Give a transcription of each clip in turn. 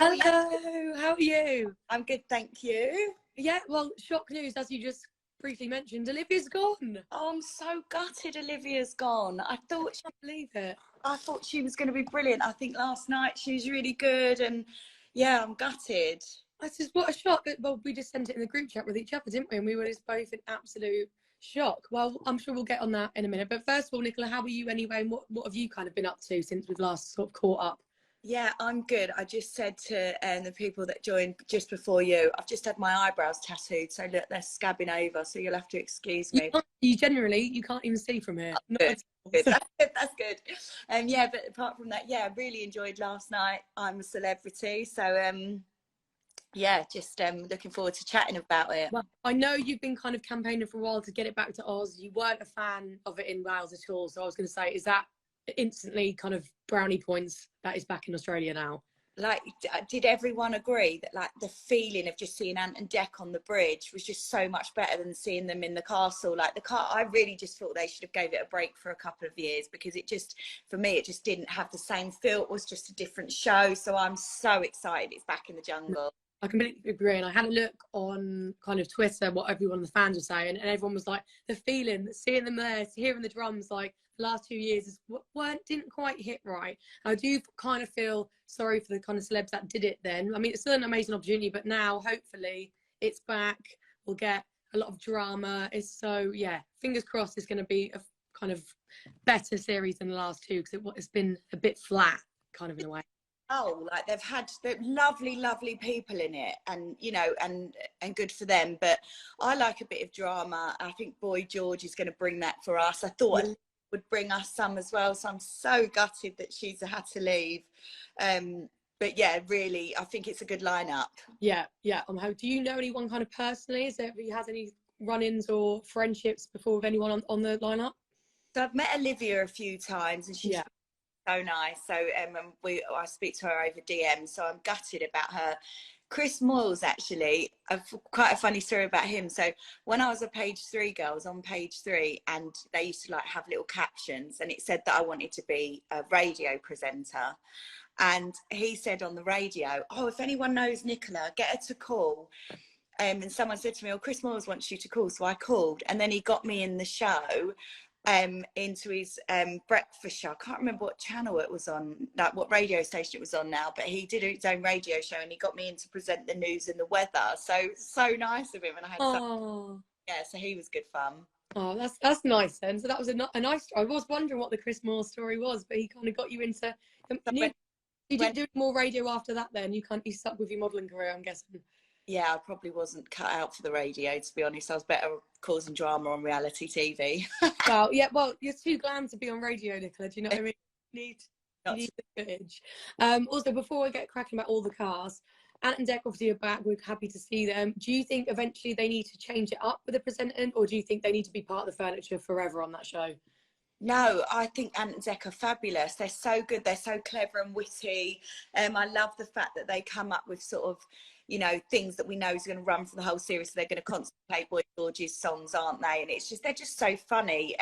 Hello, how are you? I'm good, thank you. Yeah, well, shock news, as you just briefly mentioned, Olivia's gone. Oh, I'm so gutted Olivia's gone. I can't believe it. I thought she was going to be brilliant. I think last night she was really good, and yeah, I'm gutted. That's just what a shock. Well, we just sent it in the group chat with each other, didn't we? And we were just both in absolute shock. Well, I'm sure we'll get on that in a minute. But first of all, Nicola, how are you anyway? And what have you kind of been up to since we've last sort of caught up? Yeah, I'm good. I just said to the people that joined just before you, I've just had my eyebrows tattooed, so look, they're scabbing over, so you'll have to excuse me. You can't even see from here. Not Good. at all. Good. That's good. That's good. Yeah, but apart from that, yeah, I really enjoyed last night. I'm a celebrity, so yeah, just looking forward to chatting about it. Well, I know you've been kind of campaigning for a while to get it back to Oz. You weren't a fan of it in Wales at all. So I was going to say, is that instantly kind of brownie points that is back in Australia now? Like, did everyone agree that like the feeling of just seeing Ant and Dec on the bridge was just so much better than seeing them in the castle? Like I really just thought they should have gave it a break for a couple of years, because it just, for me, it just didn't have the same feel. It was just a different show. So I'm so excited it's back in the jungle. I completely agree. And I had a look on kind of Twitter, what everyone the fans were saying, and everyone was like, the feeling, seeing them there, hearing the drums, like the last 2 years didn't quite hit right. I do kind of feel sorry for the kind of celebs that did it then. I mean, it's still an amazing opportunity, but now hopefully it's back. We'll get a lot of drama. Yeah, fingers crossed it's going to be a kind of better series than the last two, because it's been a bit flat kind of in a way. Oh, like they've had lovely people in it, and you know, and good for them. But I like a bit of drama. I think Boy George is going to bring that for us. I thought it would bring us some as well, so I'm so gutted that she's had to leave. But yeah, really, I think it's a good lineup. Yeah. Do you know anyone kind of personally? Have you had any run-ins or friendships before with anyone on the lineup? So I've met Olivia a few times, and she's so nice. So I speak to her over DM, so I'm gutted about her. Chris Moyles, actually, quite a funny story about him. So when I was a page 3 girl, I was on page 3, and they used to like have little captions, and it said that I wanted to be a radio presenter. And he said on the radio, oh, if anyone knows Nicola, get her to call. And someone said to me, oh, Chris Moyles wants you to call. So I called, and then he got me in the show, into his breakfast show. I can't remember what channel it was on, like what radio station it was on now, but he did his own radio show, and he got me in to present the news and the weather. So nice of him. And I had so he was good fun. Oh, that's nice then. So that was a nice. I was wondering what the Chris Moore story was, but he kind of got you into. You didn't do more radio after that then? You stuck with your modelling career, I'm guessing. Yeah, I probably wasn't cut out for the radio, to be honest. I was better causing drama on reality TV. Well, you're too glam to be on radio, Nicola. Do you know what I mean? You need the footage. Also, before I get cracking about all the cast, Ant and Dec obviously are back. We're happy to see them. Do you think eventually they need to change it up with the presenting, or do you think they need to be part of the furniture forever on that show? No, I think Ant and Dec are fabulous. They're so good. They're so clever and witty. I love the fact that they come up with sort of, you know, things that we know is going to run for the whole series. So they're going to constantly play Boy George's songs, aren't they? And they're just so funny.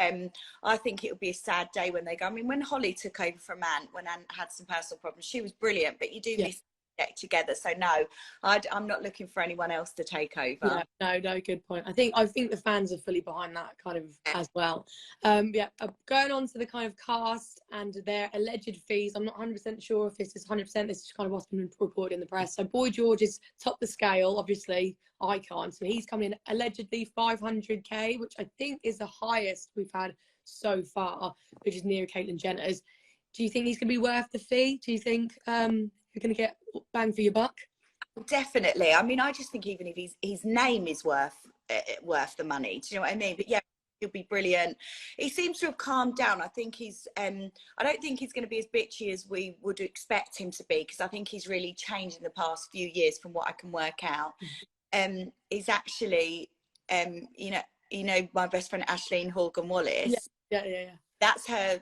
I think it would be a sad day when they go. I mean, when Holly took over from Ant, when Ant had some personal problems, she was brilliant, but you do miss Dec together. So no, I'm not looking for anyone else to take over. No, good point. I think the fans are fully behind that kind of as well. Going on to the kind of cast and their alleged fees, I'm not 100% sure if this is 100%. This is kind of what's been reported in the press. So Boy George is top the scale, obviously icon. So he's coming in allegedly 500k, which I think is the highest we've had so far, which is near Caitlyn Jenner's. Do you think he's going to be worth the fee? Do you think you're going to get bang for your buck? Definitely. I mean, I just think even if his name is worth the money, do you know what I mean? But yeah, he'll be brilliant. He seems to have calmed down. I think I don't think he's going to be as bitchy as we would expect him to be, because I think he's really changed in the past few years from what I can work out. He's actually, you know, my best friend Ashleen Horgan-Wallace. Yeah. That's her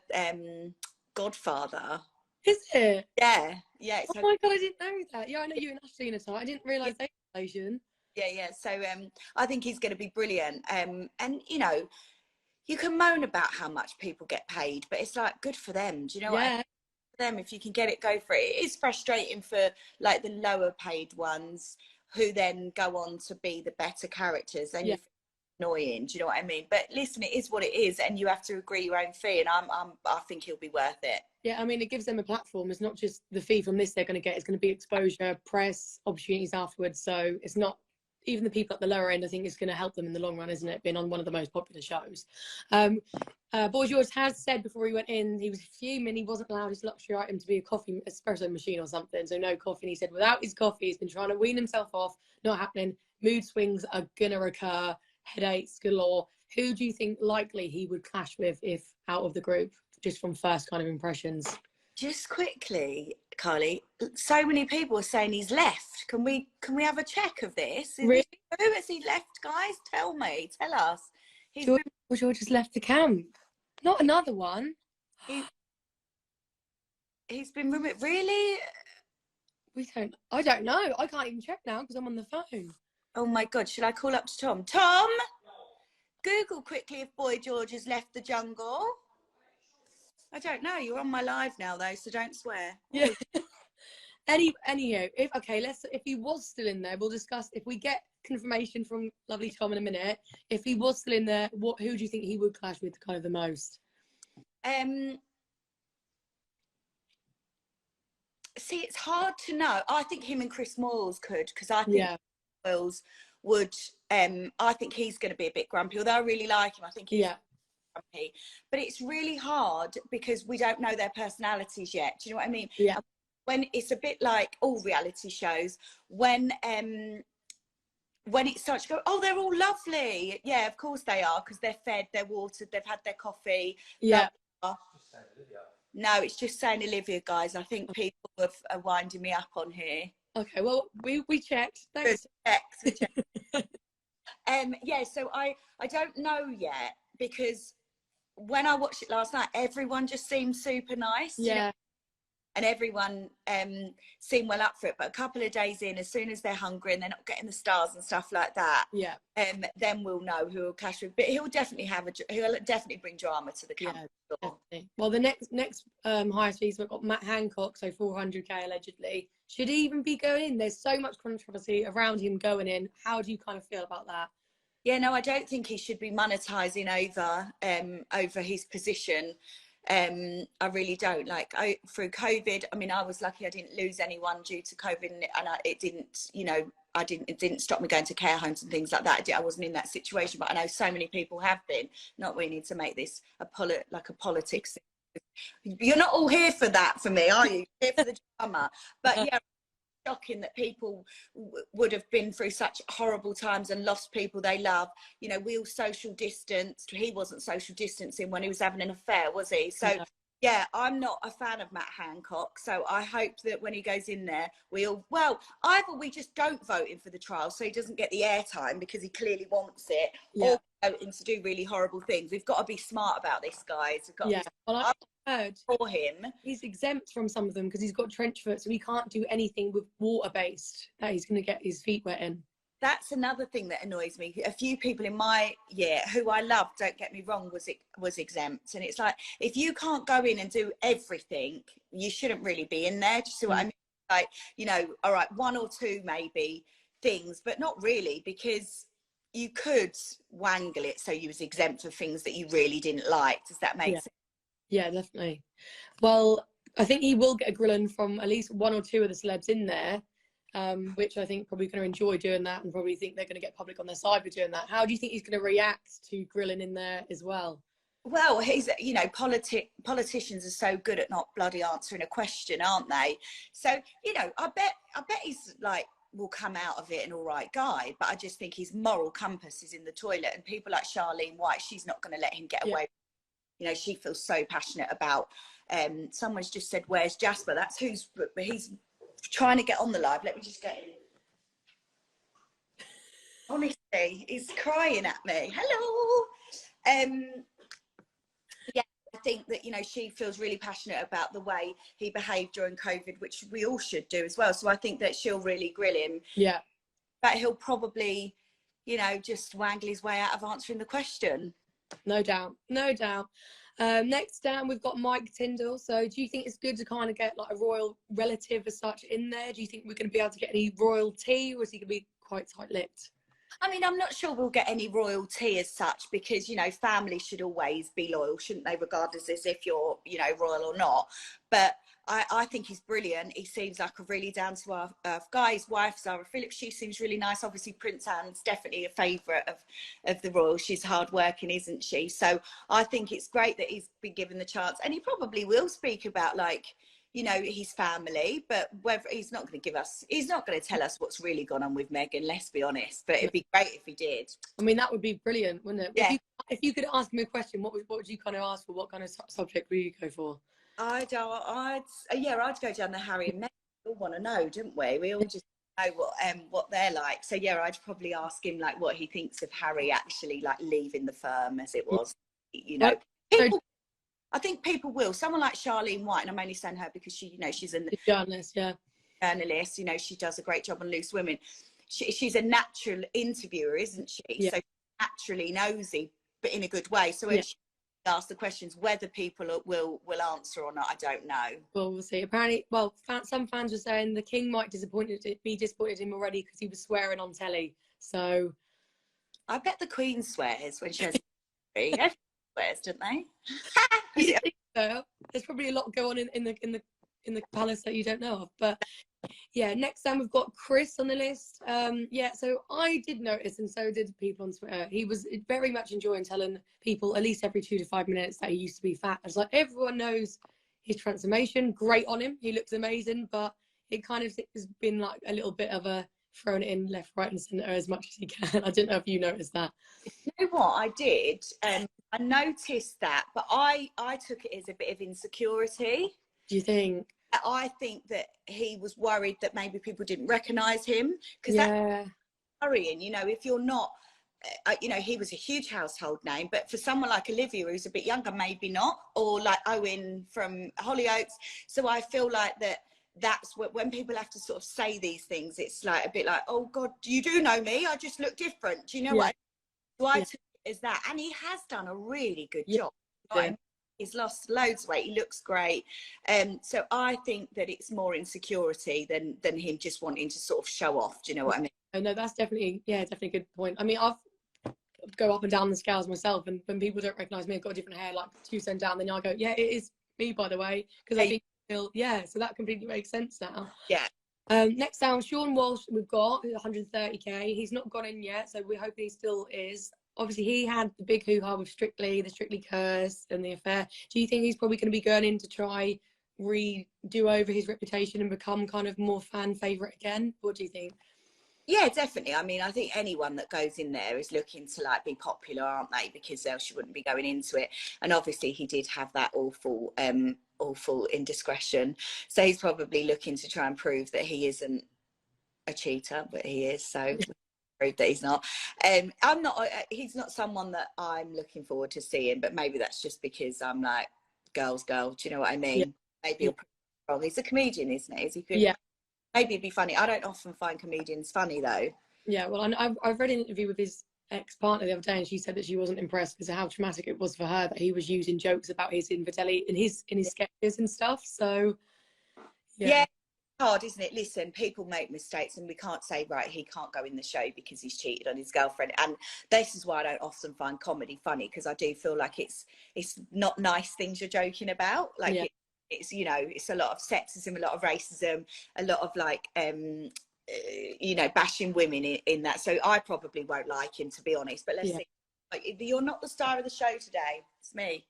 godfather. Is it? Yeah. Oh my God, I didn't know that. Yeah, I know you and Ashley in a time. I didn't realise they were Asian. Yeah. So I think he's going to be brilliant. And you know, you can moan about how much people get paid, but it's like good for them. Do you know what I mean? them. If you can get it, go for it. It is frustrating for like the lower paid ones who then go on to be the better characters, and you feel annoying. Do you know what I mean? But listen, it is what it is, and you have to agree your own fee, and I think he'll be worth it. Yeah, I mean, it gives them a platform. It's not just the fee from this they're going to get. It's going to be exposure, press, opportunities afterwards. So it's not, even the people at the lower end, I think it's going to help them in the long run, isn't it? Being on one of the most popular shows. Boy George has said before he went in, he was fuming. He wasn't allowed his luxury item to be a coffee espresso machine or something. So no coffee. And he said without his coffee, he's been trying to wean himself off. Not happening. Mood swings are going to occur. Headaches galore. Who do you think likely he would clash with if out of the group, just from first kind of impressions? Just quickly, Carly, so many people are saying he's left. Can we have a check of this? Really? Who has he left, guys? Tell us. George has left the camp. Not another one. He's been removed. Really? I don't know. I can't even check now because I'm on the phone. Oh my God, should I call up to Tom? Tom, Google quickly if Boy George has left the jungle. I don't know. You're on my live now though, so don't swear. Yeah. Anyhow, if he was still in there, we'll discuss. If we get confirmation from lovely Tom in a minute, if he was still in there, who do you think he would clash with kind of the most? See, it's hard to know. I think him and Chris Moyles could, because I think Moyles would. I think he's going to be a bit grumpy, although I really like him. I think he's grumpy, but it's really hard because we don't know their personalities yet. Do you know what I mean? Yeah. When it's a bit like all reality shows, when it starts to go, oh, they're all lovely. Yeah, of course they are, because they're fed, they're watered, they've had their coffee. Yeah. No, it's just saying Olivia, guys. I think people are winding me up on here. Okay, well, we checked. Thanks. We checked. Yeah, so I don't know yet, because when I watched it last night, everyone just seemed super nice. Yeah. You know? And everyone seemed well up for it. But a couple of days in, as soon as they're hungry and they're not getting the stars and stuff like that, then we'll know who will clash with. But he'll definitely bring drama to the camp. Yeah, definitely. Well, the next highest fees, we've got Matt Hancock, so 400k allegedly. Should he even be going in? There's so much controversy around him going in. How do you kind of feel about that? Yeah, no, I don't think he should be monetising over his position. I really don't. Like, through COVID, I mean, I was lucky I didn't lose anyone due to COVID, and it didn't stop me going to care homes and things like that. I wasn't in that situation, but I know so many people have been. Not we need to make this a politics thing. You're not all here for that for me, are you? You're here for the drama. But yeah, shocking that people would have been through such horrible times and lost people they love. You know, we all social distanced. He wasn't social distancing when he was having an affair, was he? So yeah, I'm not a fan of Matt Hancock. So I hope that when he goes in there, either we just don't vote him for the trial so he doesn't get the airtime because he clearly wants it, or vote him to do really horrible things. We've got to be smart about this, guys. We've got to be well, I heard for him. He's exempt from some of them because he's got trench foot, so he can't do anything with water-based that he's going to get his feet wet in. That's another thing that annoys me. A few people in my year who I love, don't get me wrong, was exempt. And it's like, if you can't go in and do everything, you shouldn't really be in there. Do you see what I mean? Like, you know, all right, one or two maybe things, but not really, because you could wangle it so you was exempt for things that you really didn't like. Does that make sense? Yeah, definitely. Well, I think he will get a grilling from at least one or two of the celebs in there. Which I think probably going to enjoy doing that, and probably think they're going to get public on their side for doing that. How do you think he's going to react to grilling in there as well? Well, you know, politicians are so good at not bloody answering a question, aren't they? So, you know, I bet he's like, will come out of it an all right guy, but I just think his moral compass is in the toilet, and people like Charlene White, she's not going to let him get away. You know, she feels so passionate about, someone's just said, where's Jasper? That's he's trying to get on the live. Let me just get in. Honestly, he's crying at me. Hello. Yeah, I think that, you know, she feels really passionate about the way he behaved during COVID, which we all should do as well. So I think that she'll really grill him. Yeah. But he'll probably, you know, just wangle his way out of answering the question. No doubt. No doubt. Next down, we've got Mike Tyndall. So do you think it's good to kind of get like a royal relative as such in there? Do you think we're going to be able to get any royalty, or is he going to be quite tight-lipped? I mean, I'm not sure we'll get any royalty as such, because, you know, family should always be loyal, shouldn't they, regardless as if you're, you know, royal or not. But I think he's brilliant. He seems like a really down-to-earth guy. His wife, Zara Phillips, she seems really nice. Obviously, Prince Anne's definitely a favourite of the royals. She's hard-working, isn't she? So I think it's great that he's been given the chance. And he probably will speak about, like, you know, his family, but whether he's not going to tell us what's really gone on with Meghan, let's be honest. But it'd be great if he did. I mean, that would be brilliant, wouldn't it? Yeah. If you could ask me a question, what would you kind of ask for? What kind of subject would you go for? I'd go down the Harry and Meghan. We all want to know, don't we? We all just know what they're like. So yeah, I'd probably ask him like what he thinks of Harry actually like leaving the firm as it was. You know, I think people will. Someone like Charlene White, and I'm only saying her because she, you know, she's a journalist, yeah. Journalist. You know, she does a great job on Loose Women. She's a natural interviewer, isn't she? Yeah. So naturally nosy, but in a good way. So when she asks the questions, whether people will answer or not, I don't know. Well, we'll see. Apparently, well, some fans are saying the king might be disappointed in him already because he was swearing on telly. So I bet the Queen swears when she has everyone swears, don't they? Yeah. So there's probably a lot going on in the palace that you don't know of. But yeah, next time we've got Chris on the list. Yeah, so I did notice, and so did people on Twitter, he was very much enjoying telling people at least every 2 to 5 minutes that he used to be fat. It's like everyone knows his transformation. Great on him. He looks amazing, but it kind of has been like a little bit of a thrown it in left, right, and centre as much as he can. I didn't know if you noticed that. You know what I did? I noticed that, but I took it as a bit of insecurity. Do you think? I think that he was worried that maybe people didn't recognise him, because that's worrying. You know, if you're not, you know, he was a huge household name, but for someone like Olivia, who's a bit younger, maybe not, or like Owen from Hollyoaks. So I feel like that's when people have to sort of say these things, it's like a bit like, oh God, you do know me, I just look different. Do you know what? So I took it as that, and he has done a really good job. He's lost loads of weight. He looks great. So I think that it's more insecurity than him just wanting to sort of show off. Do you know what I mean? I know that's definitely a good point. I mean, I've go up and down the scales myself, and when people don't recognise me, I've got a different hair, like 2 cents down, then I go, yeah, it is me, by the way, because I think so that completely makes sense now. Yeah. Next down, Sean Walsh, we've got 130k. He's not gone in yet, so we're hoping he still is. Obviously, he had the big hoo-ha with the Strictly curse and the affair. Do you think he's probably going to be going in to try redo over his reputation and become kind of more fan favourite again? What do you think? Yeah, definitely. I mean, I think anyone that goes in there is looking to like be popular, aren't they? Because else you wouldn't be going into it. And obviously he did have that awful indiscretion. So he's probably looking to try and prove that he isn't a cheater, but he is. So prove that he's not. I'm not. He's not someone that I'm looking forward to seeing. But maybe that's just because I'm like, girl. Do you know what I mean? Maybe you're wrong. He's a comedian, isn't he? Is he good? Yeah. Maybe it'd be funny. I don't often find comedians funny though. Yeah, well, I've read an interview with his ex-partner the other day, and she said that she wasn't impressed because of how traumatic it was for her that he was using jokes about his infidelity in his sketches and stuff. So yeah, hard, isn't it? Listen, people make mistakes, and we can't say, right, he can't go in the show because he's cheated on his girlfriend. And this is why I don't often find comedy funny, because I do feel like it's not nice things you're joking about. Like it's, you know, it's a lot of sexism, a lot of racism, a lot of like you know, bashing women in that. So I probably won't like him, to be honest. But let's see. Like, you're not the star of the show today. It's me.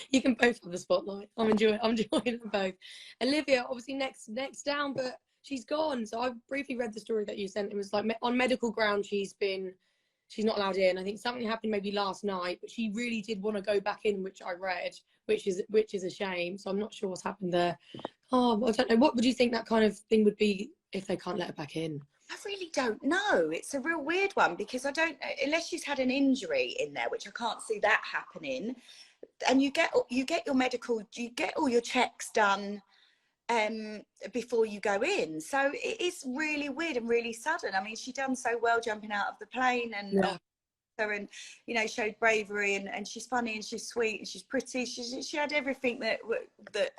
You can both have the spotlight. I'm enjoying them both. Olivia, obviously next down, but she's gone. So I briefly read the story that you sent. It was like on medical grounds she's not allowed in. I think something happened maybe last night, but she really did want to go back in, which I read, which is a shame. So I'm not sure what's happened there. Oh, I don't know. What would you think that kind of thing would be if they can't let her back in? I really don't know. It's a real weird one, because I don't, unless she's had an injury in there, which I can't see that happening. And you get your medical, you get all your checks done before you go in. So it is really weird and really sudden. I mean, she done so well jumping out of the plane, and her, and you know, showed bravery, and she's funny and she's sweet and she's pretty. She had everything that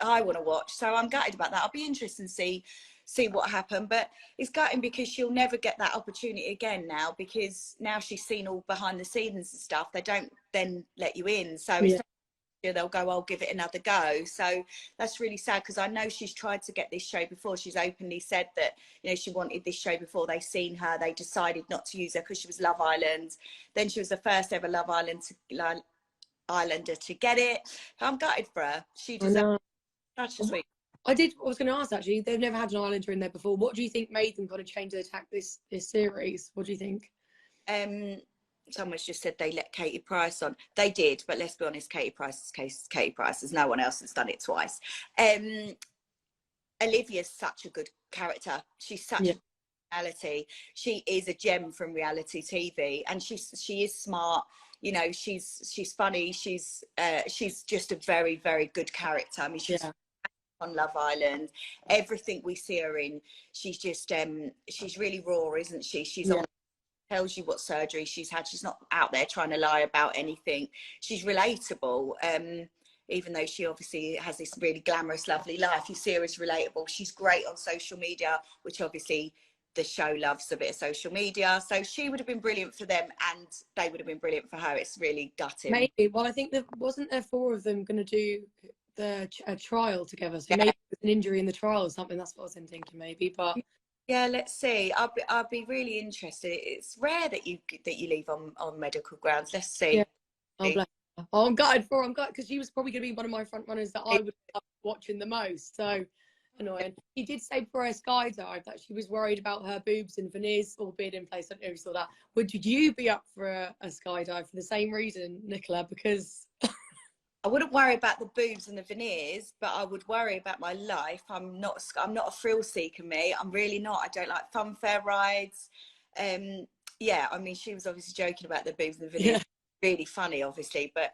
I want to watch. So I'm gutted about that. I'll be interested to see what happened, but it's gutting because she'll never get that opportunity again now, because now she's seen all behind the scenes and stuff. They don't then let you in, so it's they'll go, I'll give it another go. So that's really sad, because I know she's tried to get this show before. She's openly said that, you know, she wanted this show before they seen her. They decided not to use her because she was Love Island. Then she was the first ever Love Island Islander to get it. I'm gutted for her. She deserves such a sweet. I was going to ask, actually, they've never had an Islander in there before. What do you think made them kind of change their tack this series? What do you think? Someone's just said they let Katie Price on. They did, but let's be honest, Katie Price is Katie Price. There's no one else that's done it twice. Olivia's such a good character. She's such a reality. She is a gem from reality TV, and she is smart. You know, she's funny. She's just a very, very good character. I mean, she's on Love Island. Everything we see her in, she's just she's really raw, isn't she? She's on. Tells you what surgery she's had. She's not out there trying to lie about anything. She's relatable, even though she obviously has this really glamorous, lovely life. You see her as relatable. She's great on social media, which obviously the show loves a bit of social media. So she would have been brilliant for them, and they would have been brilliant for her. It's really gutting. Maybe. Well, I think wasn't there 4 of them going to do a trial together? So maybe it was an injury in the trial or something. That's what I was thinking, maybe. But yeah, let's see. I'll be really interested. It's rare that you leave on medical grounds. Let's see. Yeah. Oh, bless her. Oh, I'm gutted because she was probably going to be one of my front runners that I would love watching the most. So annoying. She did say for her skydive that she was worried about her boobs and veneers all being in place. I don't know if you saw that. Would you be up for a skydive for the same reason, Nicola? Because I wouldn't worry about the boobs and the veneers, but I would worry about my life. I'm not a thrill seeker, me. I'm really not. I don't like funfair rides. Yeah, I mean, she was obviously joking about the boobs and the veneers. Yeah. Really funny, obviously, but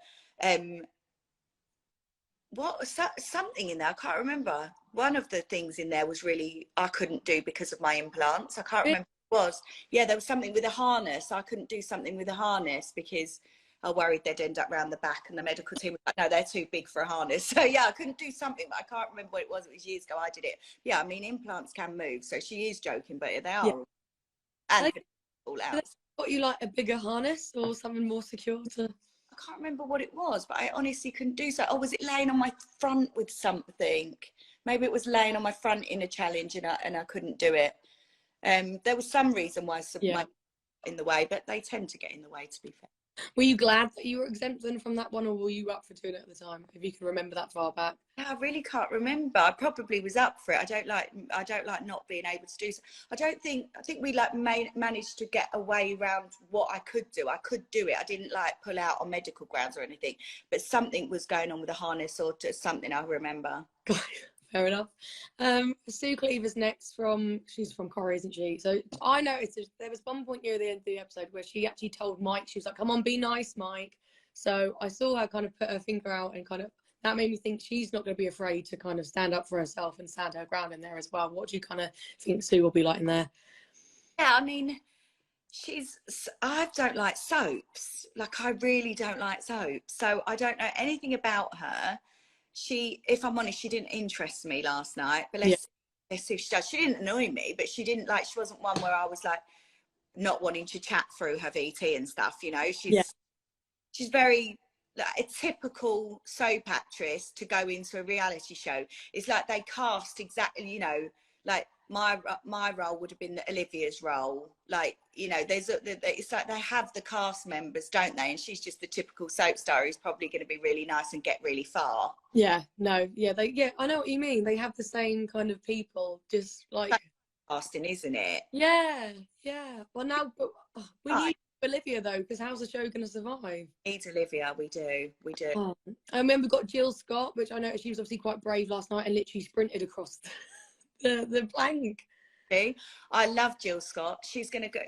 what was that? Something in there, I can't remember. One of the things in there was really I couldn't do because of my implants. I can't remember what it was. Yeah, there was something with a harness. I couldn't do something with a harness because I worried they'd end up round the back, and the medical team was like, no, they're too big for a harness. So yeah, I couldn't do something, but I can't remember what it was. It was years ago I did it. Yeah, I mean, implants can move, so she is joking, but they are. Yeah. And all out. Got you like a bigger harness or something more secure to? I can't remember what it was, but I honestly couldn't do so. Oh, was it laying on my front with something? Maybe it was laying on my front in a challenge, and I couldn't do it. There was some reason why my in the way, but they tend to get in the way, to be fair. Were you glad that you were exempt then from that one, or were you up for doing it at the time, if you can remember that far back? Yeah, I really can't remember. I probably was up for it. I don't like not being able to do so. I think we like managed to get away around what I could do. I could do it. I didn't like pull out on medical grounds or anything, but something was going on with a harness or something, I remember. Fair enough. Sue Cleaver's next she's from Corrie, isn't she? So I noticed there was one point near the end of the episode where she actually told Mike, she was like, come on, be nice, Mike. So I saw her kind of put her finger out, and kind of that made me think she's not going to be afraid to kind of stand up for herself and stand her ground in there as well. What do you kind of think Sue will be like in there? Yeah, I mean, I don't like soaps. Like, I really don't like soaps. So I don't know anything about her. If I'm honest, she didn't interest me last night, but let's see if she does. She didn't annoy me, but she wasn't one where I was like not wanting to chat through her VT and stuff, you know. She's very like a typical soap actress to go into a reality show. It's like they cast exactly, you know, like my role would have been Olivia's role. Like, you know, it's like they have the cast members, don't they? And she's just the typical soap star who's probably going to be really nice and get really far. Yeah, no, I know what you mean. They have the same kind of people, just like casting, isn't it? Yeah. Well, now, but we need Olivia though, because how's the show going to survive? Need Olivia, we do. I remember we got Jill Scott, which I noticed she was obviously quite brave last night and literally sprinted across the plank. I love Jill Scott. She's going to go.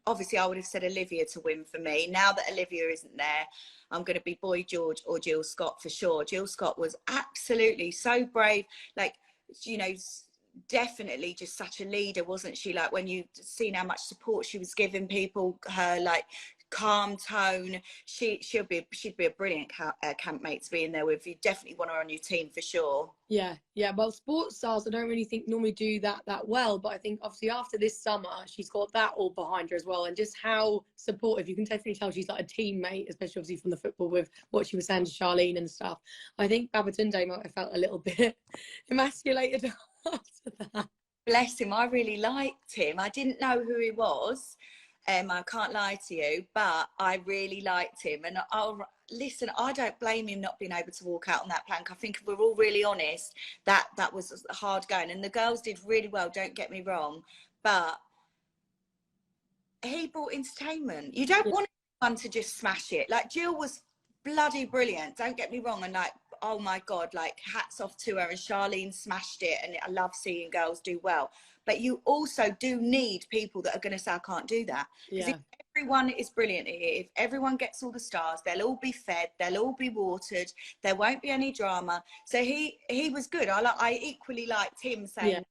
Obviously, I would have said Olivia to win for me. Now that Olivia isn't there, I'm going to be Boy George or Jill Scott for sure. Jill Scott was absolutely so brave. Like, you know, definitely just such a leader, wasn't she? Like, when you seen how much support she was giving people, her like calm tone. She'd be a brilliant campmate to be in there with. You definitely want her on your team for sure. Yeah, yeah. Well, sports stars, I don't really think normally do that well, but I think obviously after this summer, she's got that all behind her as well, and just how supportive. You can definitely tell she's like a teammate, especially obviously from the football with what she was saying to Charlene and stuff. I think Babatunde might have felt a little bit emasculated after that. Bless him. I really liked him. I didn't know who he was. I can't lie to you, but I really liked him. And listen, I don't blame him not being able to walk out on that plank. I think if we're all really honest, that was hard going. And the girls did really well, don't get me wrong. But he brought entertainment. You don't want anyone to just smash it. Like, Jill was bloody brilliant, don't get me wrong. And like, oh my God, like hats off to her. And Charlene smashed it. And I love seeing girls do well. But you also do need people that are going to say, I can't do that. Because if everyone is brilliant here, if everyone gets all the stars, they'll all be fed, they'll all be watered, there won't be any drama. So he was good. I equally liked him saying,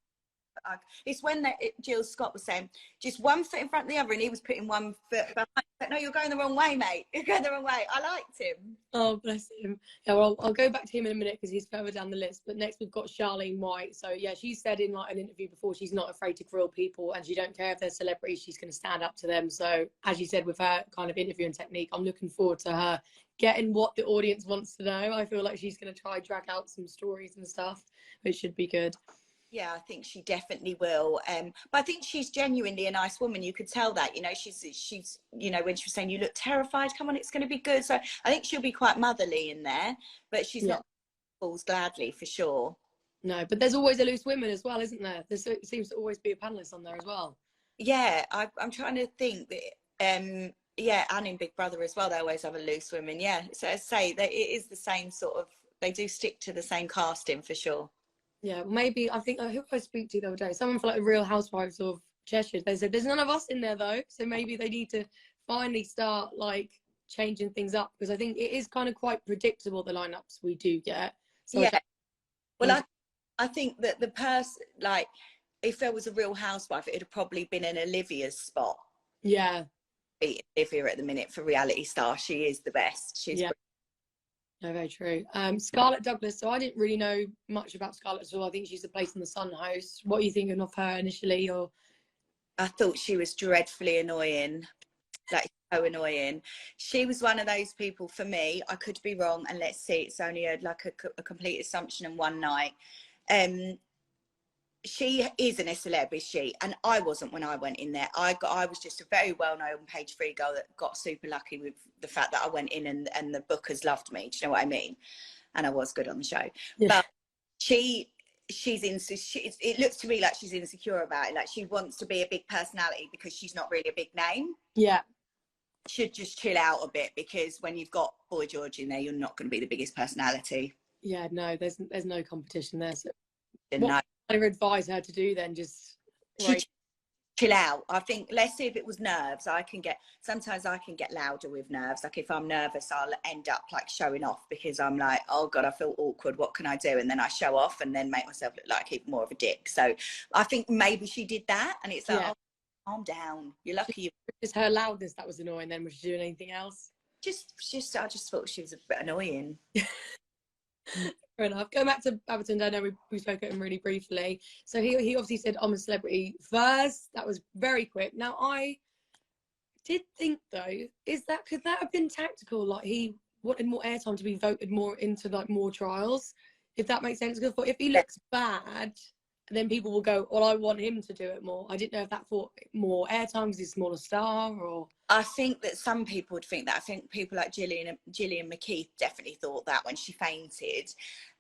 it's when Jill Scott was saying, just one foot in front of the other, and he was putting one foot behind. But no, you're going the wrong way, mate. You're going the wrong way. I liked him. Oh, bless him. Yeah, well, I'll go back to him in a minute because he's further down the list. But next we've got Charlene White. So yeah, she said in like an interview before, she's not afraid to grill people, and she don't care if they're celebrities. She's going to stand up to them. So as you said, with her kind of interviewing technique, I'm looking forward to her getting what the audience wants to know. I feel like she's going to try drag out some stories and stuff, which should be good. Yeah, I think she definitely will. But I think she's genuinely a nice woman. You could tell that, you know, she's, you know, when she was saying, you look terrified, come on, it's going to be good. So I think she'll be quite motherly in there, but she's not falls gladly for sure. No, but there's always a loose women as well, isn't there? There seems to always be a panelist on there as well. Yeah, I'm trying to think that, yeah, and in Big Brother as well, they always have a loose women. Yeah, so I say that it is the same sort of, they do stick to the same casting for sure. Yeah, maybe, I think, who I speak to the other day, someone for like the Real Housewives of Cheshire, they said there's none of us in there though, so maybe they need to finally start like changing things up, because I think it is kind of quite predictable, the lineups we do get. So yeah, well, I think that the person, like, if there was a Real Housewife, it would have probably been in Olivia's spot. Yeah, Olivia at the minute for reality star, she is the best. She's no, very true. Scarlett Douglas, so I didn't really know much about Scarlett at all. I think she's the Place in the Sun host. What are you thinking of her initially? Or I thought she was dreadfully annoying, like so annoying. She was one of those people, for me, I could be wrong, and let's see, it's only a complete assumption in one night. She isn't a celeb, is she? And I wasn't when I went in there. I was just a very well-known page 3 girl that got super lucky with the fact that I went in and the bookers loved me. Do you know what I mean? And I was good on the show. Yeah. But it looks to me like she's insecure about it. Like she wants to be a big personality because she's not really a big name. Yeah. Should just chill out a bit, because when you've got Boy George in there, you're not going to be the biggest personality. Yeah, no, there's no competition there. So no. I would advise her to do then, just chill out. I think, let's see, if it was nerves, sometimes I can get louder with nerves. Like if I'm nervous, I'll end up like showing off, because I'm like, oh God, I feel awkward, what can I do? And then I show off and then make myself look like even more of a dick. So I think maybe she did that, and it's like, oh, calm down, you're lucky. It's her loudness that was annoying. Then was she doing anything else? I just thought she was a bit annoying. Fair enough. Going back to Babatunde, I know we spoke at him really briefly. So he obviously said, I'm a celebrity first. That was very quick. Now I did think though, could that have been tactical? Like he wanted more airtime to be voted more into like more trials, if that makes sense. Because if he looks bad, then people will go, well, I want him to do it more. I didn't know if that thought more airtime because he's a smaller star, or. I think that some people would think that. I think people like Gillian McKeith definitely thought that when she fainted.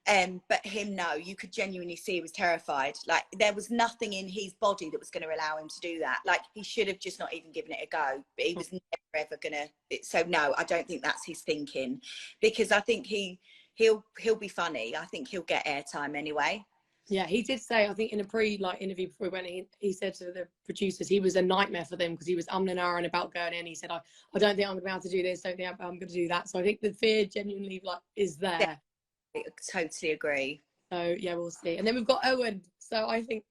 But him, no, you could genuinely see he was terrified. Like there was nothing in his body that was going to allow him to do that. Like he should have just not even given it a go. But he was never ever going to. So no, I don't think that's his thinking, because I think he'll be funny. I think he'll get airtime anyway. Yeah, he did say, I think in a interview before he went, he said to the producers he was a nightmare for them, because he was and ahhing about going in. He said, I don't think I'm going to be able to do this, don't think I'm going to do that. So I think the fear genuinely is there. I totally agree. So yeah, we'll see. And then we've got Owen So I think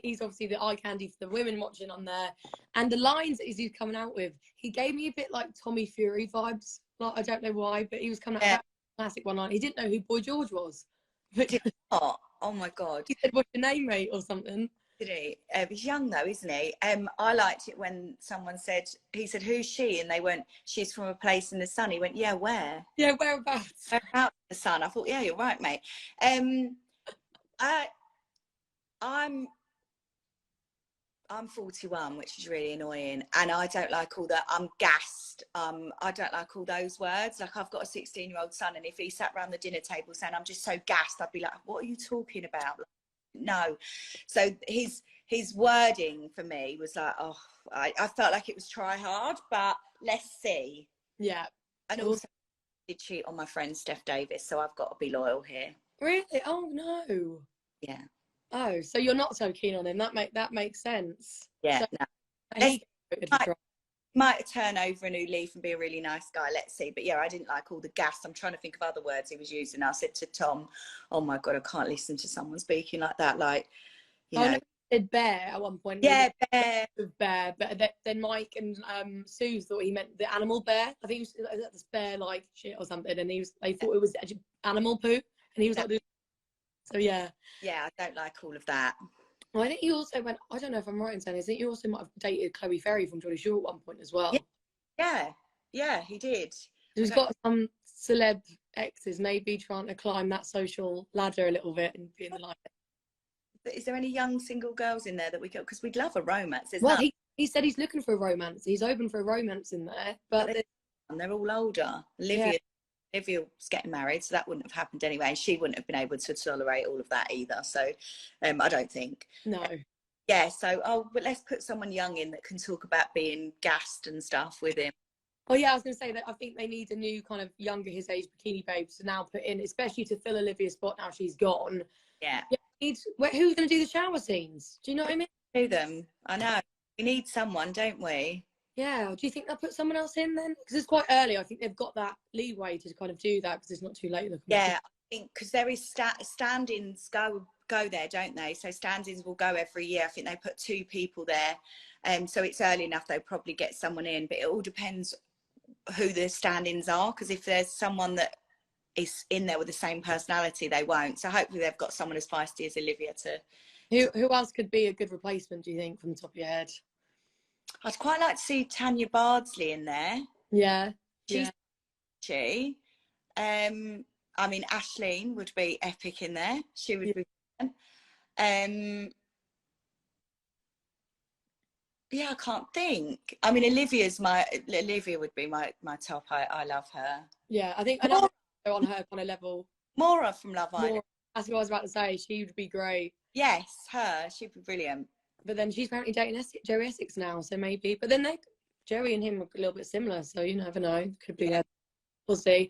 he's obviously the eye candy for the women watching on there. And the lines that he's coming out with, he gave me a bit like Tommy Fury vibes. Like, I don't know why, but he was coming out with that classic one line. He didn't know who Boy George was. But oh my God. He said, "What's your name, mate?" or something. Did he? He's young though, isn't he? I liked it when someone said, he said, "Who's she?" And they went, "She's from a place in the sun." He went, "Yeah, where?" Yeah, whereabouts? Whereabouts in the sun. I thought, yeah, you're right, mate. I'm 41, which is really annoying, and I don't like all that. I'm gassed. I don't like all those words. Like, I've got a 16-year-old son, and if he sat around the dinner table saying, "I'm just so gassed," I'd be like, "What are you talking about?" Like, no. So his wording for me was like, oh, I felt like it was try hard, but let's see. Yeah. And also, I did cheat on my friend Steph Davis, so I've got to be loyal here. Really? Oh no. Yeah. Oh, so you're not so keen on him. That makes sense. Yeah. So, No. he might turn over a new leaf and be a really nice guy. Let's see. But yeah, I didn't like all the gas. I'm trying to think of other words he was using. I said to Tom, "Oh my God, I can't listen to someone speaking like that." Like, you know. No, he said bear at one point. Yeah, bear. Bear. But then Mike and Sue thought he meant the animal bear. I think it was this bear like shit or something, and they thought it was actually animal poo, and he was like, so yeah. Yeah, I don't like all of that. Well, I think you also went, I don't know if I'm right in saying this, I think you also might have dated Chloe Ferry from Geordie Shore at one point as well. Yeah, he did. So he's got some celeb exes maybe trying to climb that social ladder a little bit and be in the light. Is there any young single girls in there that we go? Because we'd love a romance. He said he's looking for a romance. He's open for a romance in there, but they're all older. Olivia was getting married, so that wouldn't have happened anyway, and she wouldn't have been able to tolerate all of that either. So I don't think. No. Yeah, so but let's put someone young in that can talk about being gassed and stuff with him. Oh yeah, I was going to say that I think they need a new kind of younger his age bikini babes to now put in, especially to fill Olivia's spot now she's gone. Yeah. Who's going to do the shower scenes? Do you know what I mean? Do them. I know. We need someone, don't we? Yeah. Do you think they'll put someone else in then? Because it's quite early. I think they've got that leeway to kind of do that because it's not too late. Yeah, I think because there is stand-ins go there, don't they? So stand-ins will go every year. I think they put 2 people there, so it's early enough they'll probably get someone in. But it all depends who the stand-ins are, because if there's someone that is in there with the same personality, they won't. So hopefully they've got someone as feisty as Olivia to. Who else could be a good replacement? Do you think, from the top of your head? I'd quite like to see Tanya Bardsley in there. Yeah, she. I mean, Aisling would be epic in there. She would be. Yeah, I can't think. I mean, Olivia would be my top. I love her. Yeah, I think another on her kind of level. Maura from Love Island. That's what I was about to say. She would be great. Yes, she'd be brilliant. But then she's apparently dating Joey Essex now, so maybe. But then Joey and him are a little bit similar, so you never know. Could be. Yeah. We'll see.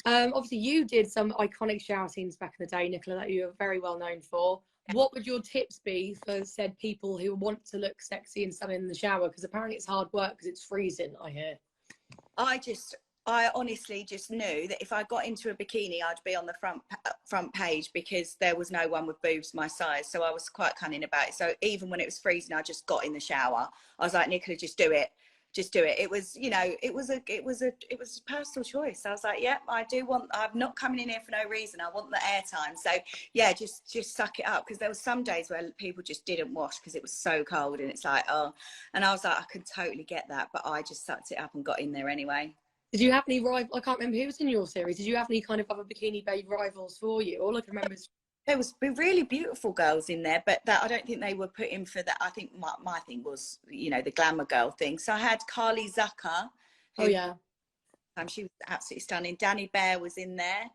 Obviously, you did some iconic shower scenes back in the day, Nicola, that you are very well known for. What would your tips be for said people who want to look sexy and stunning in the shower? Because apparently it's hard work because it's freezing, I hear. I honestly just knew that if I got into a bikini, I'd be on the front page, because there was no one with boobs my size. So I was quite cunning about it. So even when it was freezing, I just got in the shower. I was like, Nicola, just do it. Just do it. It was, it was a personal choice. I was like, yeah, I'm not coming in here for no reason. I want the airtime. So yeah, just suck it up. Because there were some days where people just didn't wash because it was so cold, and it's like, oh, and I was like, I can totally get that, but I just sucked it up and got in there anyway. Did you have any rivals? I can't remember who was in your series. Did you have any kind of other bikini babe rivals for you? All I can remember is there was really beautiful girls in there, but that I don't think they were put in for that. I think my thing was, the glamour girl thing. So I had Carly Zucker. Oh yeah. She was absolutely stunning. Danny Bear was in there.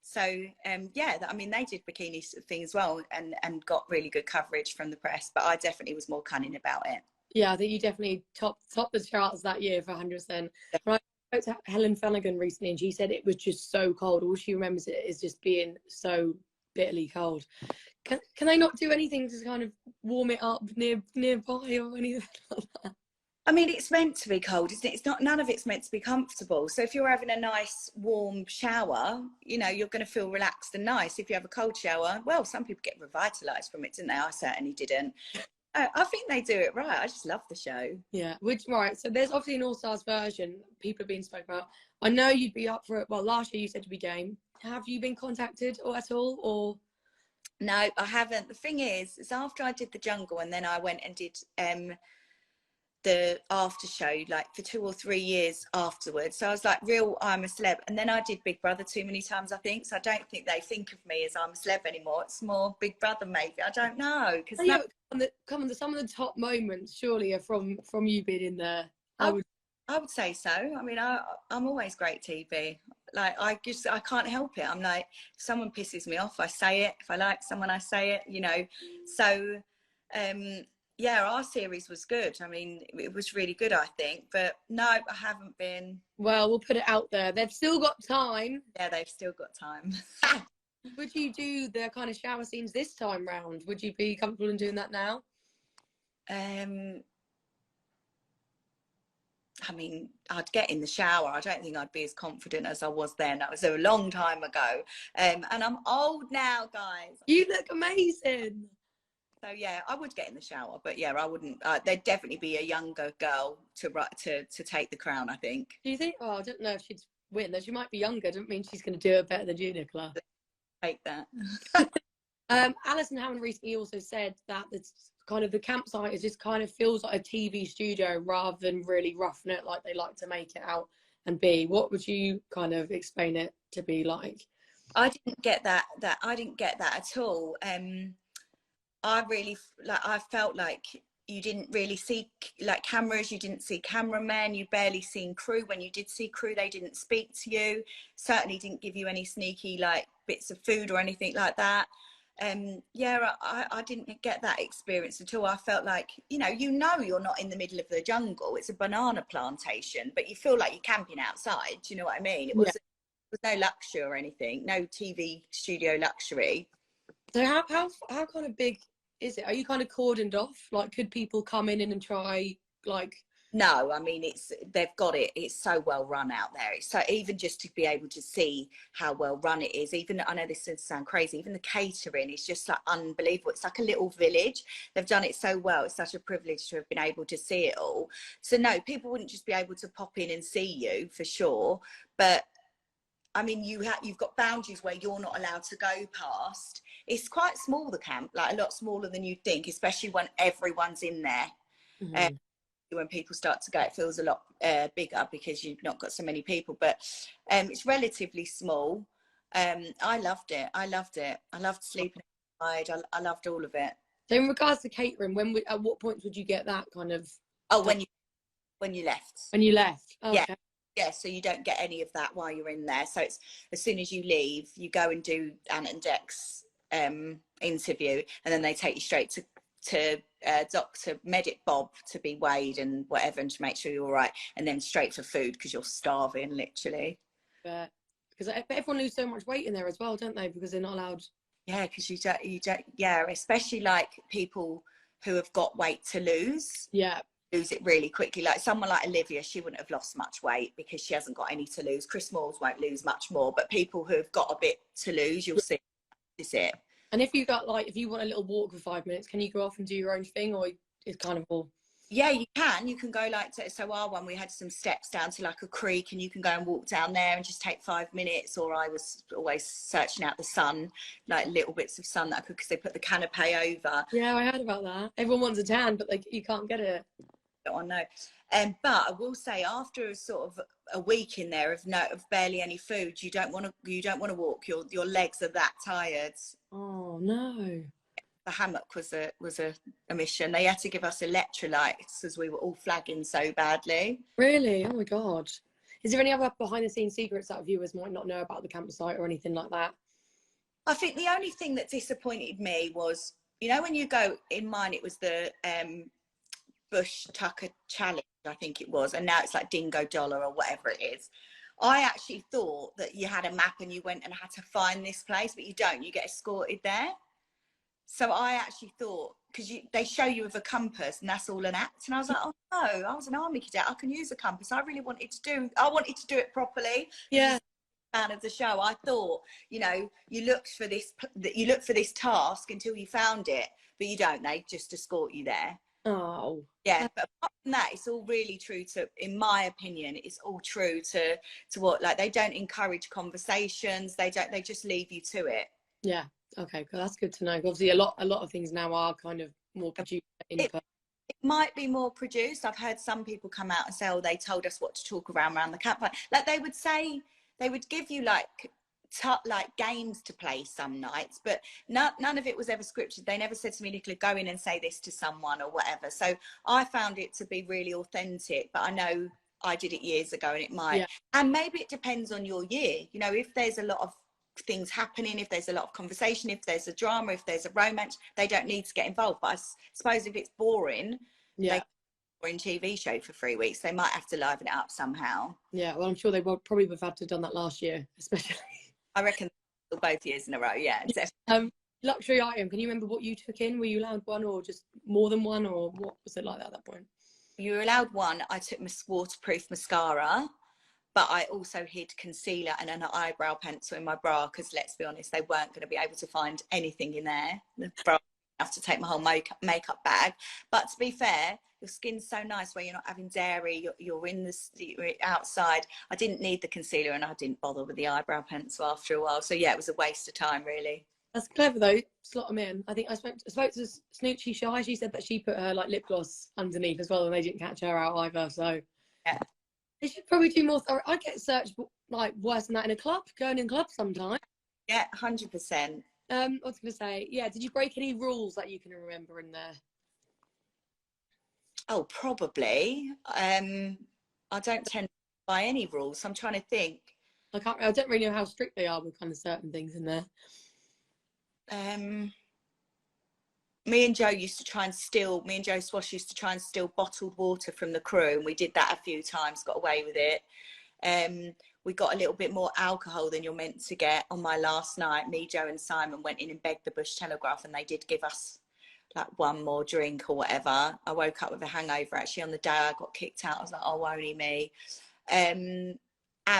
So they did bikini thing as well, and got really good coverage from the press. But I definitely was more cunning about it. Yeah, I think you definitely topped the charts that year for 100%. Right. I spoke to Helen Flanagan recently, and she said it was just so cold. All she remembers it is just being so bitterly cold. Can they not do anything to kind of warm it up nearby or anything like that? I mean, it's meant to be cold, isn't it? It's not, none of it's meant to be comfortable. So if you're having a nice warm shower, you know, you're going to feel relaxed and nice. If you have a cold shower, well, some people get revitalized from it, didn't they? I certainly didn't. I think they do it right. I just love the show. Yeah, which, right, so there's obviously an All Stars version people have been spoken about. I know you'd be up for it. Well, last year you said you'd be game. Have you been contacted or at all, or? No, I haven't. The thing is after I did the Jungle and then I went and did the after show like for 2 or 3 years afterwards, so I was like real I'm a Celeb, and then I did Big Brother too many times, I think, so I don't think they think of me as I'm a Celeb anymore. It's more Big Brother, maybe. I don't know, because come on, some of the top moments surely are from you being in there. I would say so. I mean, I'm always great TV. Like, I can't help it. I'm like, if someone pisses me off, I say it. If I like someone, I say it, you know. So yeah, our series was good. I mean, it was really good, I think. But no, I haven't been. Well, we'll put it out there. They've still got time. Yeah, they've still got time. Would you do the kind of shower scenes this time round? Would you be comfortable in doing that now? I mean, I'd get in the shower. I don't think I'd be as confident as I was then. That was a long time ago. And I'm old now, guys. You look amazing. So yeah, I would get in the shower, but yeah, I wouldn't. There'd definitely be a younger girl to take the crown, I think. Do you think? Oh, I don't know if she'd win. Though she might be younger. Doesn't mean she's going to do it better than you, Nicola. Take that. Alison Hammond recently also said that it's kind of the campsite is just kind of feels like a TV studio rather than really roughing it like they like to make it out and be. What would you kind of explain it to be like? I didn't get that. I didn't get that at all. I felt like you didn't really see like cameras, you didn't see cameramen, you barely seen crew. When you did see crew, they didn't speak to you, certainly didn't give you any sneaky like bits of food or anything like that. Yeah, I didn't get that experience at all. I felt like, you know, you're not in the middle of the jungle, it's a banana plantation, but you feel like you're camping outside. Do you know what I mean? It was no luxury or anything, no TV studio luxury. So how kind of big is it? Are you kind of cordoned off? Like, could people come in and try, like? No, I mean, they've got it. It's so well run out there. It's so, even just to be able to see how well run it is, even, I know this sounds crazy, even the catering is just like unbelievable. It's like a little village. They've done it so well. It's such a privilege to have been able to see it all. So no, people wouldn't just be able to pop in and see you for sure. But I mean, you've got boundaries where you're not allowed to go past. It's quite small, the camp, like a lot smaller than you'd think, especially when everyone's in there. Mm-hmm. When people start to go, it feels a lot bigger because you've not got so many people, but it's relatively small. I loved it. I loved sleeping outside. I loved all of it. So in regards to catering, at what point would you get that kind of? Oh, when you left. When you left. Oh, yeah. okay. Yeah, so you don't get any of that while you're in there. So it's as soon as you leave, you go and do Ant and Dec's interview, and then they take you straight to Dr. Medic Bob to be weighed and whatever, and to make sure you're all right, and then straight for food because you're starving, literally. But because everyone loses so much weight in there as well, don't they? Because they're not allowed. Yeah, because you don't. Yeah, especially like people who have got weight to lose. Yeah. Lose it really quickly. Like someone like Olivia, she wouldn't have lost much weight because she hasn't got any to lose. Chris Moores won't lose much more, but people who've got a bit to lose, you'll see. This is it. And if you want a little walk for 5 minutes, can you go off and do your own thing, or it's kind of all? Yeah, you can go like so our one, we had some steps down to like a creek, and you can go and walk down there and just take 5 minutes. Or I was always searching out the sun, like little bits of sun that I could, because they put the canopy over. Yeah, I heard about that. Everyone wants a tan, but you can't get it. I know. But I will say, after sort of a week in there of barely any food, you don't want to walk. Your legs are that tired. Oh no. The hammock was a mission. They had to give us electrolytes as we were all flagging so badly. Really? Oh my god. Is there any other behind the scenes secrets that viewers might not know about the campsite or anything like that? I think the only thing that disappointed me was, you know, when you go, in mine it was the Bush Tucker Challenge, I think it was, and now it's like Dingo Dollar or whatever it is. I actually thought that you had a map and you went and had to find this place, but you don't. You get escorted there. So I actually thought, because they show you with a compass and that's all an act. And I was like, oh no, I was an army cadet. I can use a compass. I wanted to do it properly. Yeah. Fan of the show. I thought, you know, you look for this task until you found it, but you don't. They just escort you there. Oh. Yeah, but apart from that, it's all really true to, in my opinion, it's all true to what, like, they don't encourage conversations. They just leave you to it. Yeah. Okay. Well, that's good to know. Obviously, a lot of things now are kind of more produced. It might be more produced. I've heard some people come out and say, oh, they told us what to talk around the campfire. Like they would give you like games to play some nights, but none of it was ever scripted. They never said to me, Nicola, go in and say this to someone or whatever. So I found it to be really authentic, but I know I did it years ago and it might. Yeah. And maybe it depends on your year. You know, if there's a lot of things happening, if there's a lot of conversation, if there's a drama, if there's a romance, they don't need to get involved. But I suppose if it's boring, yeah, boring TV show for 3 weeks, they might have to liven it up somehow. Yeah, well, I'm sure they probably would have had to have done that last year, especially. I reckon both years in a row. Yeah. Luxury item, can you remember what you took in? Were you allowed one or just more than one, or what was it like that at that point? You were allowed one. I took my waterproof mascara, but I also hid concealer and an eyebrow pencil in my bra, because let's be honest, they weren't going to be able to find anything in there. The bra, I have to take my whole makeup bag. But to be fair, your skin's so nice where you're not having dairy, you're outside. I didn't need the concealer and I didn't bother with the eyebrow pencil after a while. So yeah, it was a waste of time, really. That's clever though. Slot them in. I think I spoke to Snoochie Shy. She said that she put her like lip gloss underneath as well, and they didn't catch her out either. So yeah, they should probably do more. I get searched like worse than that in a club, going in clubs sometimes. Yeah, 100%. I was going to say, yeah. Did you break any rules that you can remember in there? Oh, probably. I don't tend to by any rules. I'm trying to think. I don't really know how strict they are with kind of certain things in there. Me and Joe Swash used to try and steal bottled water from the crew, and we did that a few times, got away with it. We got a little bit more alcohol than you're meant to get. On my last night, me, Joe and Simon went in and begged the Bush Telegraph, and they did give us like one more drink or whatever. I woke up with a hangover actually on the day I got kicked out. I was like, oh, only me. And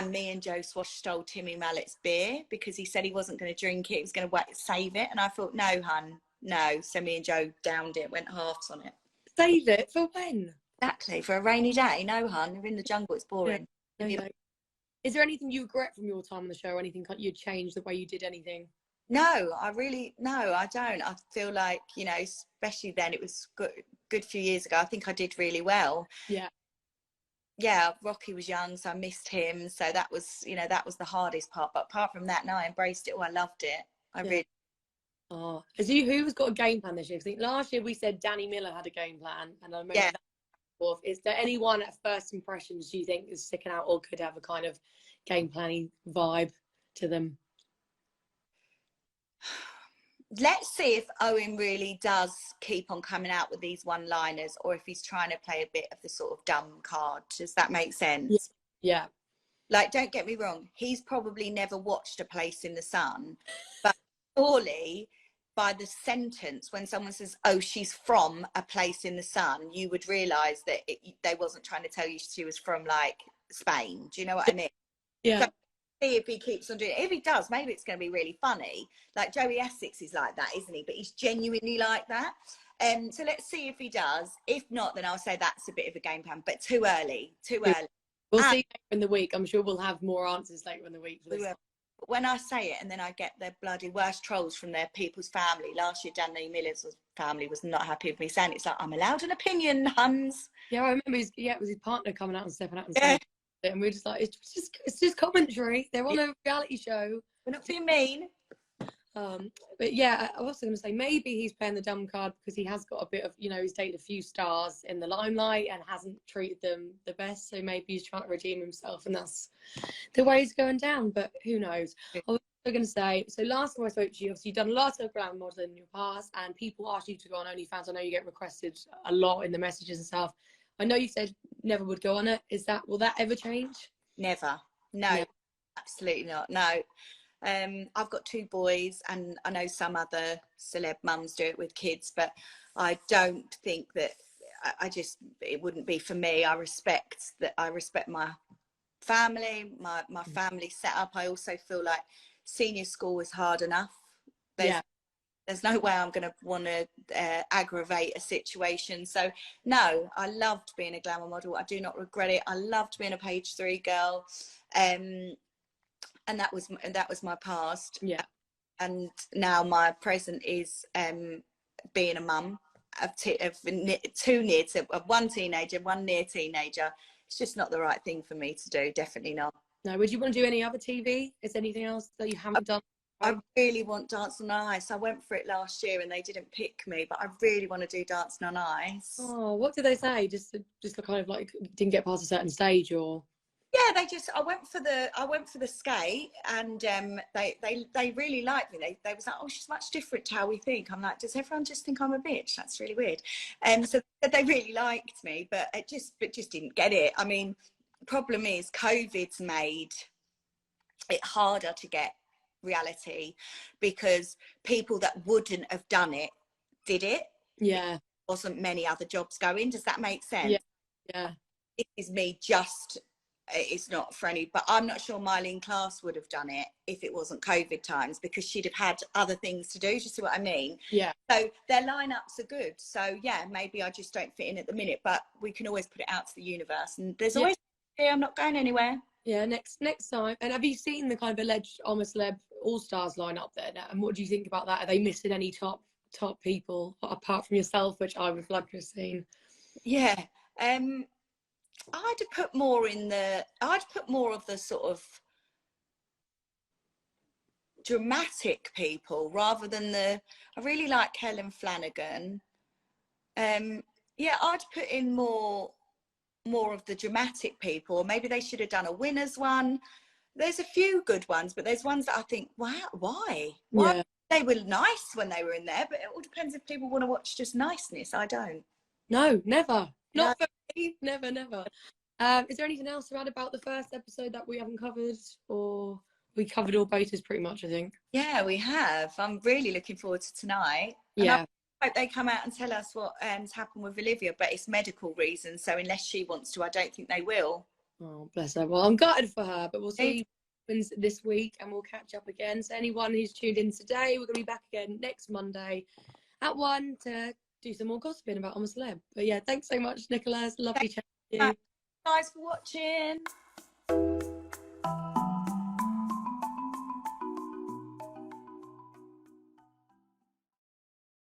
me and Joe Swash stole Timmy Mallett's beer because he said he wasn't going to drink it. He was going to save it. And I thought, no, hun, no. So me and Joe downed it, went halves on it. Save it? For when? Exactly. For a rainy day. No, hun, we're in the jungle. It's boring. Yeah, no. Is there anything you regret from your time on the show? Anything you'd change the way you did anything? No, I don't. I feel like, you know, especially then, it was good few years ago. I think I did really well. Yeah. Yeah, Rocky was young, so I missed him. So that was, you know, that was the hardest part. But apart from that, no, I embraced it. Oh, I loved it. Really. Oh, who's got a game plan this year? I think last year we said Danny Miller had a game plan, and I remember that. Is there anyone at first impressions do you think is sticking out or could have a kind of game planning vibe to them? Let's see if Owen really does keep on coming out with these one-liners, or if he's trying to play a bit of the sort of dumb card. Does that make sense? Yeah. Like, don't get me wrong, he's probably never watched A Place in the Sun, but surely by the sentence, when someone says, oh, she's from a place in the sun, you would realise that they wasn't trying to tell you she was from like Spain. Do you know what I mean? Yeah. So, see if he keeps on doing it. If he does, maybe it's going to be really funny. Like Joey Essex is like that, isn't he? But he's genuinely like that. So let's see if he does. If not, then I'll say that's a bit of a game plan, but too early. We'll see later in the week. I'm sure we'll have more answers later in the week. For this. When I say it and then I get the bloody worst trolls from their people's family. Last year, Danny Miller's family was not happy with me saying it's like, I'm allowed an opinion, Huns. Yeah, I remember it was his partner coming out and stepping out and saying it, and we were just like, it's just commentary. They're on a reality show. We're not being mean. But yeah, I was going to say maybe he's playing the dumb card because he has got a bit of, you know, he's dated a few stars in the limelight and hasn't treated them the best. So maybe he's trying to redeem himself, and that's the way he's going down. But who knows? I was going to say, so last time I spoke to you, obviously you've done lots of glam modeling in your past, and people ask you to go on OnlyFans. I know you get requested a lot in the messages and stuff. I know you said never would go on it. Will that ever change? Never. No, absolutely not. No. I've got 2 boys, and I know some other celeb mums do it with kids, but I don't think that, it wouldn't be for me. I respect my family, my family setup. I also feel like senior school is hard enough. There's no way I'm going to want to aggravate a situation. So no, I loved being a glamour model. I do not regret it. I loved being a page 3 girl, and that was my past. Yeah. And now my present is being a mum of 1 teenager, 1 near teenager. It's just not the right thing for me to do. Definitely not. No. Would you want to do any other TV? Is there anything else that you haven't done? I really want Dancing on Ice. I went for it last year and they didn't pick me, but I really want to do Dancing on Ice. Oh, what did they say? Just kind of like didn't get past a certain stage, or? Yeah, I went for the skate, and they really liked me. They was like, oh, she's much different to how we think. I'm like, does everyone just think I'm a bitch? That's really weird. So they really liked me, but it just didn't get it. I mean, the problem is COVID's made it harder to get reality, because people that wouldn't have done it did it. Yeah. There wasn't many other jobs going. Does that make sense? Yeah. Yeah. It is me just. It's not for any, but I'm not sure Mylene Class would have done it if it wasn't COVID times, because she'd have had other things to do. Do you see what I mean? Yeah. So their lineups are good. So yeah, maybe I just don't fit in at the minute, but we can always put it out to the universe. And there's always, I'm not going anywhere. Yeah, next time. And have you seen the kind of alleged I'm A Celeb All-Stars lineup there now? And what do you think about that? Are they missing any top people apart from yourself, which I would love to have seen? Yeah. I'd put more of the sort of dramatic people rather than I really like Helen Flanagan. Yeah, I'd put in more of the dramatic people. Maybe they should have done a winners one. There's a few good ones, but there's ones that I think, wow, why? Yeah. They were nice when they were in there, but it all depends if people want to watch just niceness. I don't. No, never. No. Not for me. Never. Is there anything else to add about the first episode that we haven't covered, or we covered all bases pretty much, I think? Yeah, we have. I'm really looking forward to tonight. Yeah. And I hope they come out and tell us what has happened with Olivia, but it's medical reasons, so unless she wants to, I don't think they will. Oh, bless her. Well, I'm gutted for her, but we'll see what happens this week and we'll catch up again. So anyone who's tuned in today, we're going to be back again next Monday at 1 to do some more gossiping about I'm A Celeb. But yeah, thanks so much, Nicola. It's lovely chatting to you. Guys for watching.